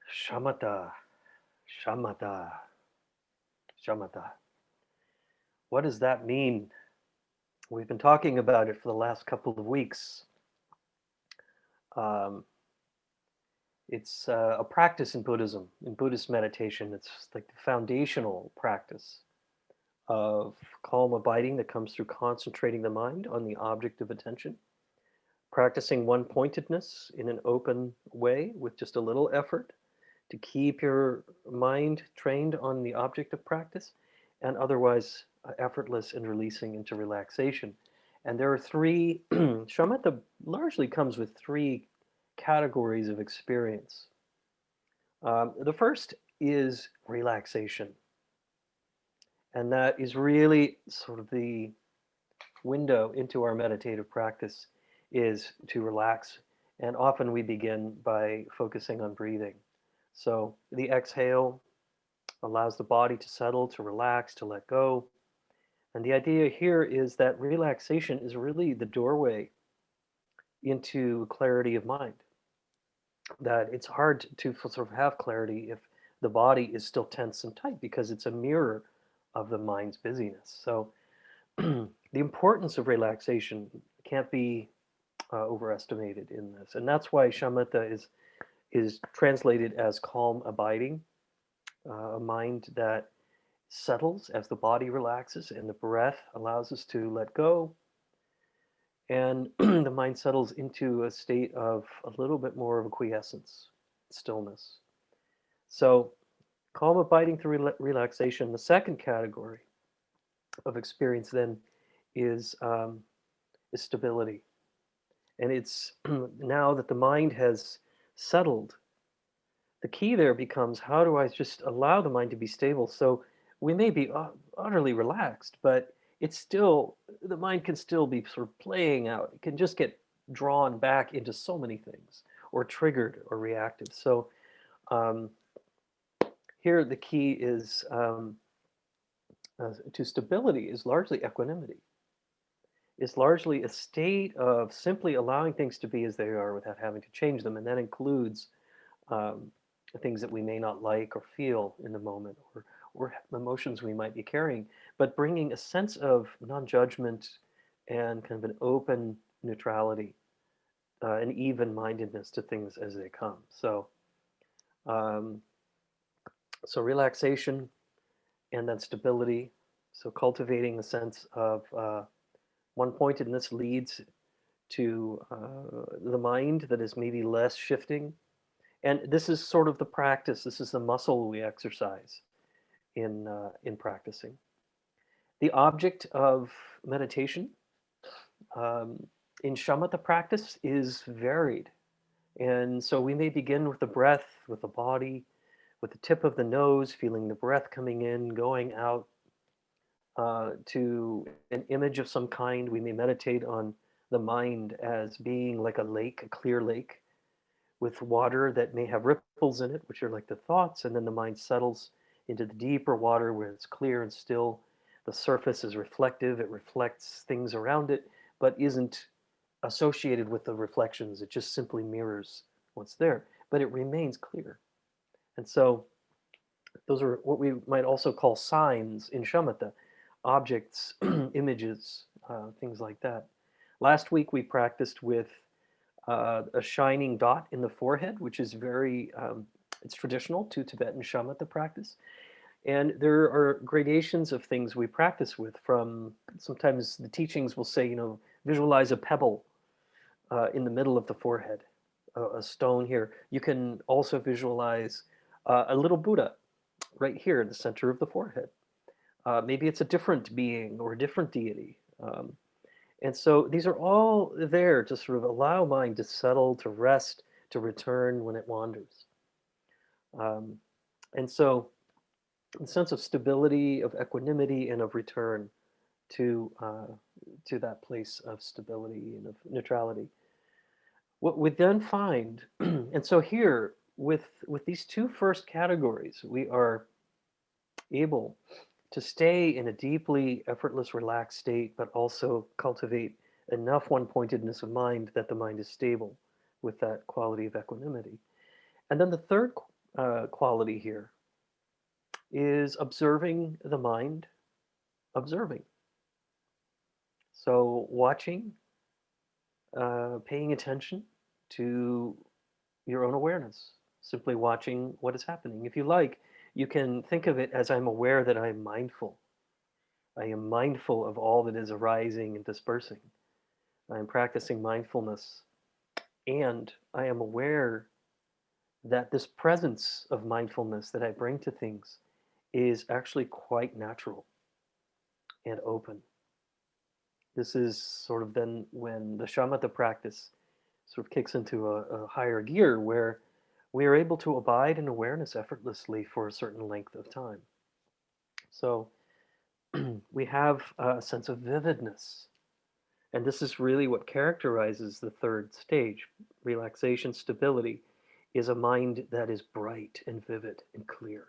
Shamatha, shamatha, shamatha. What does that mean? We've been talking about it for the last couple of weeks. Um, it's a practice in Buddhism, in Buddhist meditation. It's like the foundational practice of calm abiding that comes through concentrating the mind on the object of attention, practicing one pointedness in an open way with just a little effort to keep your mind trained on the object of practice, and otherwise effortless and releasing into relaxation. And there are three, shamatha largely comes with three categories of experience. The first is relaxation, and that is really sort of the window into our meditative practice is to relax. And often we begin by focusing on breathing. So the exhale allows the body to settle, to relax, to let go. And the idea here is that relaxation is really the doorway into clarity of mind. That it's hard to sort of have clarity if the body is still tense and tight because it's a mirror of the mind's busyness. So the importance of relaxation can't be overestimated in this, and that's why shamatha is translated as calm abiding, a mind that settles as the body relaxes and the breath allows us to let go, and the mind settles into a state of a little bit more of a quiescence, stillness. So calm abiding through relaxation. The second category of experience then is is stability, and it's now that the mind has settled, the key there becomes how do I just allow the mind to be stable? So we may be utterly relaxed, but it's still, the mind can still be sort of playing out. It can just get drawn back into so many things or triggered or reactive. So um, here the key is to stability is largely equanimity. It's largely a state of simply allowing things to be as they are without having to change them. And that includes um, things that we may not like or feel in the moment, or emotions we might be carrying, but bringing a sense of non-judgment and kind of an open neutrality, an even-mindedness to things as they come. Um, so relaxation and then stability. So cultivating a sense of one-pointedness leads to the mind that is maybe less shifting. And this is sort of the practice. This is the muscle we exercise in practicing. The object of meditation um, in shamatha practice is varied, and so we may begin with the breath, with the body, with the tip of the nose, feeling the breath coming in, going out, to an image of some kind. We may meditate on the mind as being like a lake, a clear lake, with water that may have ripples in it, which are like the thoughts, and then the mind settles into the deeper water where it's clear and still. The surface is reflective, it reflects things around it, but isn't associated with the reflections. It just simply mirrors what's there, but it remains clear. And so those are what we might also call signs in shamatha, objects, images, things like that. Last week we practiced with a shining dot in the forehead, which is very, it's traditional to Tibetan shamatha practice. And there are gradations of things we practice with from, sometimes the teachings will say, visualize a pebble in the middle of the forehead, a stone here. You can also visualize a little Buddha right here in the center of the forehead. Maybe it's a different being or a different deity. And so these are all there to sort of allow mind to settle, to rest, to return when it wanders. Um, and so the sense of stability, of equanimity, and of return to that place of stability and of neutrality. What we then find, and so here with these two first categories, we are able to stay in a deeply effortless, relaxed state, but also cultivate enough one pointedness of mind that the mind is stable with that quality of equanimity. And then the third quality here is observing the mind, observing. So watching, paying attention to your own awareness, simply watching what is happening. If you like, you can think of it as I'm aware that I'm mindful. I am mindful of all that is arising and dispersing. I am practicing mindfulness. And I am aware that this presence of mindfulness that I bring to things is actually quite natural and open. This is sort of then when the shamatha practice sort of kicks into a higher gear where we are able to abide in awareness effortlessly for a certain length of time. So we have a sense of vividness. And this is really what characterizes the third stage. Relaxation, stability is a mind that is bright and vivid and clear.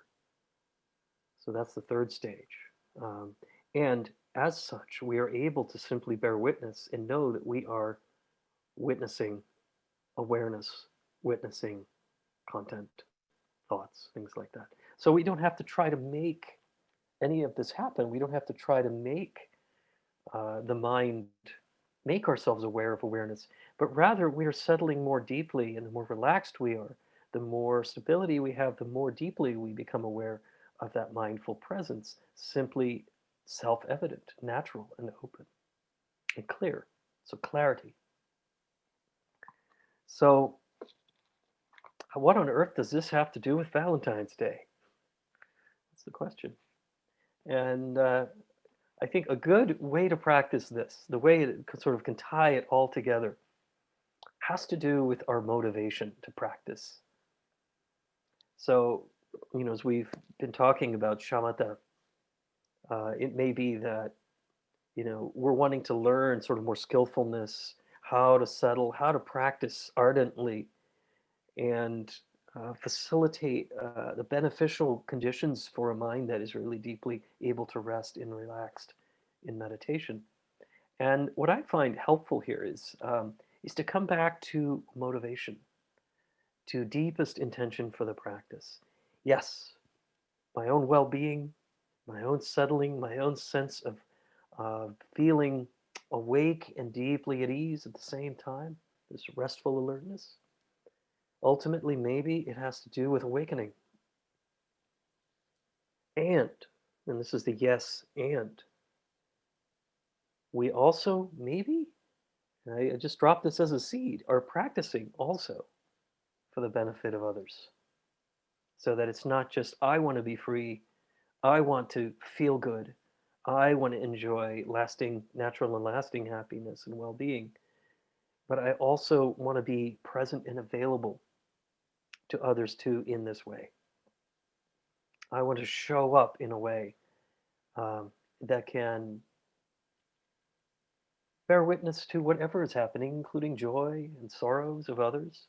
So that's the third stage. Um, and as such, we are able to simply bear witness and know that we are witnessing awareness, witnessing content, thoughts, things like that. So we don't have to try to make any of this happen. We don't have to try to make the mind make ourselves aware of awareness, but rather we are settling more deeply, and the more relaxed we are, the more stability we have, the more deeply we become aware of that mindful presence, simply self evident, natural, and open and clear. So, clarity. So, what on earth does this have to do with Valentine's Day? That's the question. And I think a good way to practice this, the way it sort of can tie it all together, has to do with our motivation to practice. So, as we've been talking about shamatha, it may be that, we're wanting to learn sort of more skillfulness, how to settle, how to practice ardently, and facilitate the beneficial conditions for a mind that is really deeply able to rest and relaxed in meditation. And what I find helpful here is to come back to motivation, to deepest intention for the practice. Yes, my own well-being, my own settling, my own sense of feeling awake and deeply at ease at the same time, this restful alertness. Ultimately, maybe it has to do with awakening. And this is the yes, and we also, maybe, and I just dropped this as a seed, are practicing also for the benefit of others. So that it's not just, I want to be free, I want to feel good, I want to enjoy lasting, natural and lasting happiness and well being, but I also want to be present and available to others too in this way. I want to show up in a way that can bear witness to whatever is happening, including joy and sorrows of others,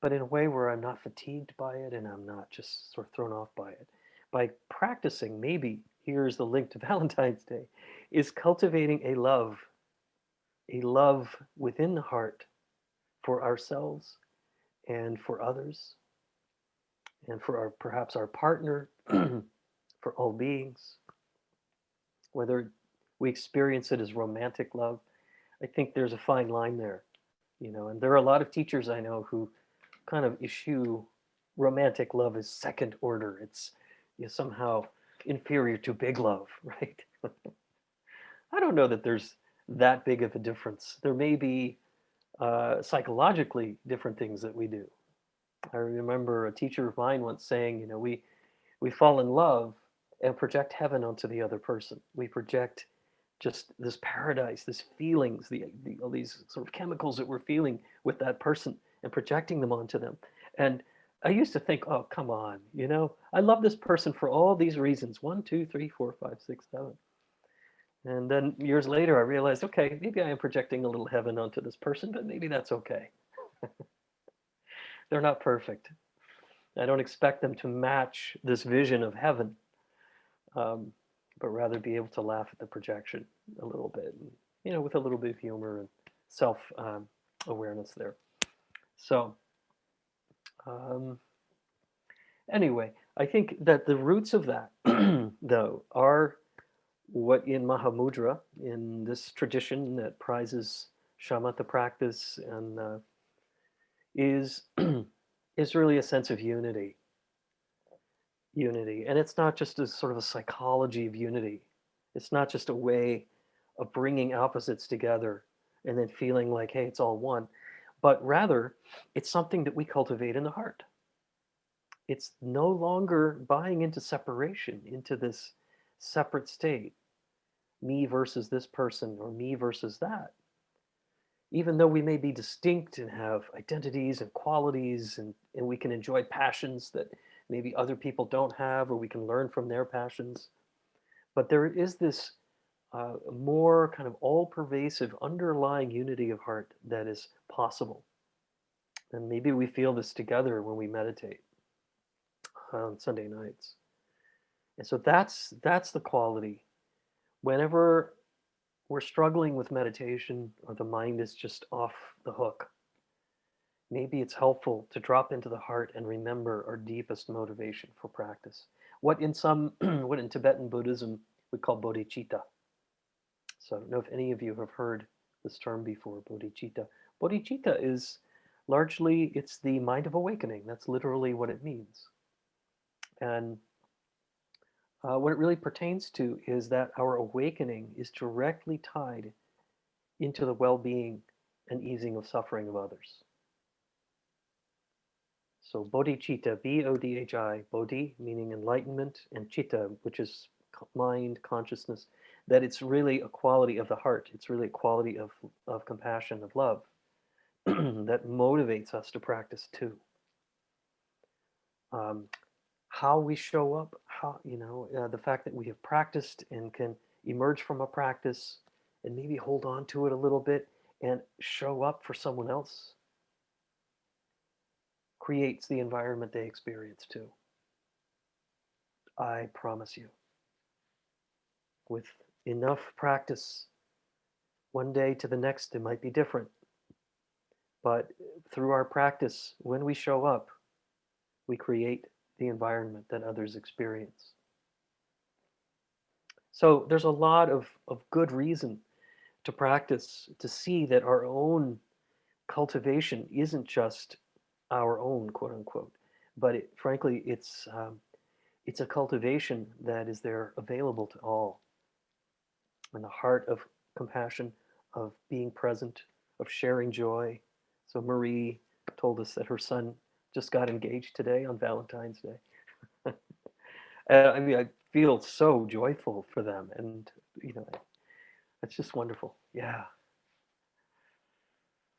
but in a way where I'm not fatigued by it and I'm not just sort of thrown off by it. By practicing, maybe here's the link to Valentine's Day, is cultivating a love within the heart for ourselves and for others and for our perhaps our partner, for all beings, whether we experience it as romantic love. I think there's a fine line there, and there are a lot of teachers I know who kind of issue romantic love as second order. It's somehow inferior to big love, right? I don't know that there's that big of a difference. There may be psychologically different things that we do. I remember a teacher of mine once saying, we fall in love and project heaven onto the other person. We project just this paradise, this feelings, all these sort of chemicals that we're feeling with that person and projecting them onto them. And I used to think, oh, come on, I love this person for all these reasons. One, two, three, four, five, six, seven. And then years later, I realized, okay, maybe I am projecting a little heaven onto this person, but maybe that's okay. They're not perfect. I don't expect them to match this vision of heaven, um, but rather be able to laugh at the projection a little bit, and, with a little bit of humor and self awareness there. So, um, Anyway, I think that the roots of that, though, are what in Mahamudra, in this tradition that prizes shamatha practice, and is is really a sense of unity, unity, and it's not just a sort of a psychology of unity. It's not just a way of bringing opposites together and then feeling like, hey, it's all one, but rather it's something that we cultivate in the heart. It's no longer buying into separation, into this separate state, me versus this person or me versus that. Even though we may be distinct and have identities and qualities, and we can enjoy passions that maybe other people don't have, or we can learn from their passions, but there is this more kind of all pervasive underlying unity of heart that is possible. And maybe we feel this together when we meditate on Sunday nights. And so that's the quality. Whenever we're struggling with meditation or the mind is just off the hook, maybe it's helpful to drop into the heart and remember our deepest motivation for practice. What in some what in Tibetan Buddhism we call bodhicitta. So I don't know if any of you have heard this term before, bodhicitta. Bodhicitta is largely it's the mind of awakening. That's literally what it means. And what it really pertains to is that our awakening is directly tied into the well-being and easing of suffering of others. So bodhicitta, B-O-D-H-I, bodhi meaning enlightenment, and chitta, which is mind, consciousness, that it's really a quality of the heart. It's really a quality of compassion, of love, that motivates us to practice too. Um, how we show up, the fact that we have practiced and can emerge from a practice and maybe hold on to it a little bit and show up for someone else creates the environment they experience too. I promise you, with enough practice, one day to the next, it might be different. But through our practice, when we show up, we create the environment that others experience. So there's a lot of good reason to practice, to see that our own cultivation isn't just our own, quote unquote, but frankly, it's a cultivation that is there available to all. In the heart of compassion, of being present, of sharing joy. So Marie told us that her son just got engaged today on Valentine's Day. I mean, I feel so joyful for them, and you know, it's just wonderful. Yeah.